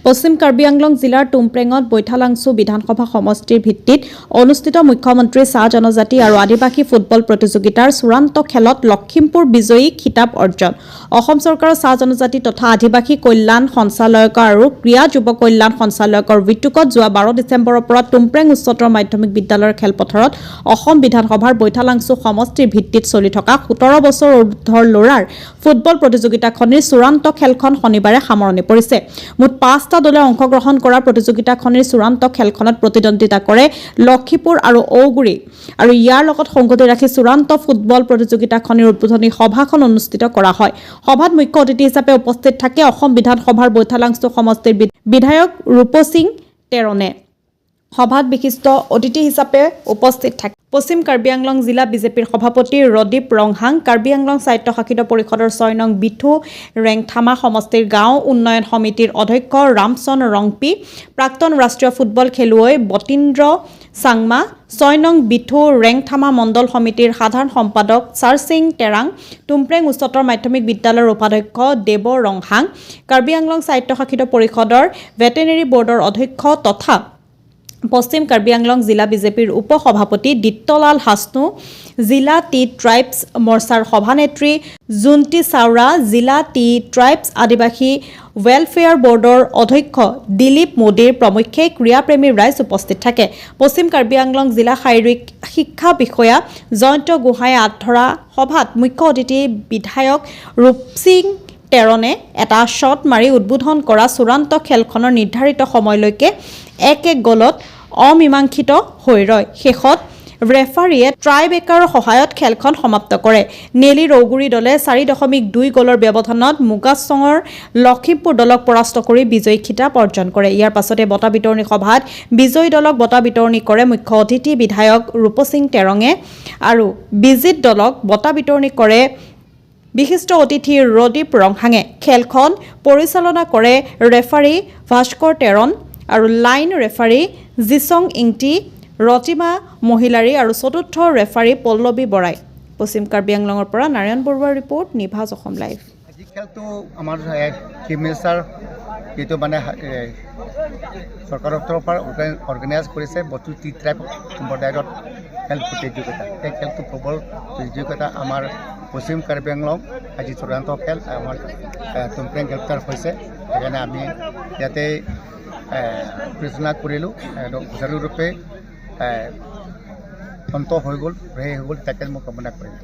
পশ্চিম কাৰ্বি আংলং জিলাৰ টুমপ্ৰেঙত বৈঠালাংছু বিধানসভা সমষ্টিৰ ভিত্তিত অনুষ্ঠিত মুখ্যমন্ত্ৰী চাহ জনজাতি আৰু আদিবাসী ফুটবল প্ৰতিযোগিতাৰ চূড়ান্ত খেলত লখিমপুৰ বিজয়ী খিতাপ অৰ্জন। অসম চৰকাৰৰ চাহ জনজাতি তথা আদিবাসী কল্যাণ সঞ্চালকালয় আৰু ক্ৰীড়া যুৱ কল্যাণ সঞ্চালকালয়ৰ উদ্যোগত যোৱা 12 ডিচেম্বৰৰ পৰা টুমপ্ৰেং উচ্চতৰ মাধ্যমিক বিদ্যালয়ৰ খেলপথাৰত অসম বিধানসভাৰ বৈঠালাংছু সমষ্টিৰ ভিত্তিত চলি থকা 17 বছৰ ঊৰ্ধ্বৰ ল'ৰাৰ ফুটবল প্ৰতিযোগিতাখনিৰ চূড়ান্ত খেলখন শনিবাৰে সামৰণি পৰিছে। মুঠ 5টা দলে অংশগ্ৰহণ কৰা প্ৰতিযোগিতাখনিৰ চূড়ান্ত খেলখনত প্ৰতিদ্বন্দ্বিতা কৰে লক্ষীপুৰ আৰু ঔগুৰি আৰু ইয়াৰ লগত সংগতি ৰাখি চূড়ান্ত ফুটবল প্ৰতিযোগিতাখনিৰ উদ্বোধনী সভাখন অনুষ্ঠিত কৰা হয়। সভাত মুখ্য অতিথি হিচাপে উপস্থিত থাকে অসম বিধানসভাৰ বৈঠালাংছু সমষ্টিৰ বিধায়ক ৰূপসিং তেৰণে। সভাত বিশিষ্ট অতিথি হিচাপে উপস্থিত থাকে পশ্চিম কাৰ্বি আংলং জিলা বিজেপিৰ সভাপতি ৰদীপ ৰংহাং, কাৰ্বি আংলং স্বায়ত্তশাসিত পৰিষদৰ 6 নং বিথু ৰেংথামা সমষ্টিৰ গাঁও উন্নয়ন সমিতিৰ অধ্যক্ষ ৰামচন ৰংপি, প্ৰাক্তন ৰাষ্ট্ৰীয় ফুটবল খেলুৱৈ বতীন্দ্ৰ চাংমা, 6 নং বিথু ৰেংথামা মণ্ডল সমিতিৰ সাধাৰণ সম্পাদক চাৰচিং টেৰাং, টুমপ্ৰেং উচ্চতৰ মাধ্যমিক বিদ্যালয়ৰ উপাধ্যক্ষ দেৱ ৰংহাং, কাৰ্বি আংলং স্বায়ত্তশাসিত পৰিষদৰ ভেটেনেৰী বৰ্ডৰ অধ্যক্ষ তথা পশ্চিম কাৰ্বি আংলং জিলা বিজেপিৰ উপ সভাপতি দিত্যলাল হাছনু, জিলা টি ট্ৰাইবছ মৰ্চাৰ সভানেত্ৰী জুন্তি চাওৰা, জিলা টি ট্ৰাইবছ আদিবাসী ৱেলফেয়াৰ বৰ্ডৰ অধ্যক্ষ দিলীপ মোদীৰ প্ৰমুখ্যে ক্ৰীড়াপ্ৰেমী ৰাইজ উপস্থিত থাকে। পশ্চিম কাৰ্বি আংলং জিলা শাৰীৰিক শিক্ষা বিষয়া জয়ন্ত গোহাঁয়ে আঁতধৰা সভাত মুখ্য অতিথি বিধায়ক ৰূপসিং তেৰণে এটা শ্বট মাৰি উদ্বোধন কৰা চূড়ান্ত খেলখনৰ নিৰ্ধাৰিত সময়লৈকে 1-1 গলত অমীমাংসিত হৈ ৰয়। শেষত ৰেফাৰীয়ে ট্ৰাইবেকাৰৰ সহায়ত খেলখন সমাপ্ত কৰে। নেলি ঔগুৰি দলে 4.2 গলৰ ব্যৱধানত মুগাচঙৰ লখিমপুৰ দলক পৰাস্ত কৰি বিজয়ী খিতাপ অৰ্জন কৰে। ইয়াৰ পাছতে বঁটা বিতৰণী সভাত বিজয়ী দলক বঁটা বিতৰণী কৰে মুখ্য অতিথি বিধায়ক ৰূপসিং তেৰণে আৰু বিজিত দলক বঁটা বিতৰণী কৰে বিশিষ্ট অতিথি ৰদীপ ৰংহাঙে। খেলখন পৰিচালনা কৰে ৰেফাৰী ভাস্কৰ তেৰণ আৰু লাইন ৰেফাৰী জিচং ইংটি, ৰতিমা মহিলাৰী আৰু চতুৰ্থ ৰেফাৰী পল্লৱী বৰাই। পশ্চিম কাৰ্বি আংলঙৰ পৰা নাৰায়ণ বৰুৱাৰ ৰিপৰ্ট, নিভাজ অসম লাইভ। আজি খেলটো আমাৰ চিফ মিনিষ্টাৰ যিটো মানে চৰকাৰৰ ফালৰ পৰা অৰ্গেনাইজ কৰিছে বস্তু টি ট্ৰাইব সম্প্ৰদায়ৰ খেল প্ৰতিযোগিতা। এই খেলটো ফুটবল প্ৰতিযোগিতা আমাৰ পশ্চিম কাৰ্বি আংলং আজি চূড়ান্ত খেল আমাৰ টুমপ্ৰেং গ্ৰেপ্তাৰ হৈছে। সেইকাৰণে আমি ইয়াতে বিবেচনা কৰিলোঁ আৰু সুচাৰুৰূপে অন্ত হৈ গ'ল, ৰেহাই হৈ গ'ল, তাকে মই কামনা কৰিলোঁ।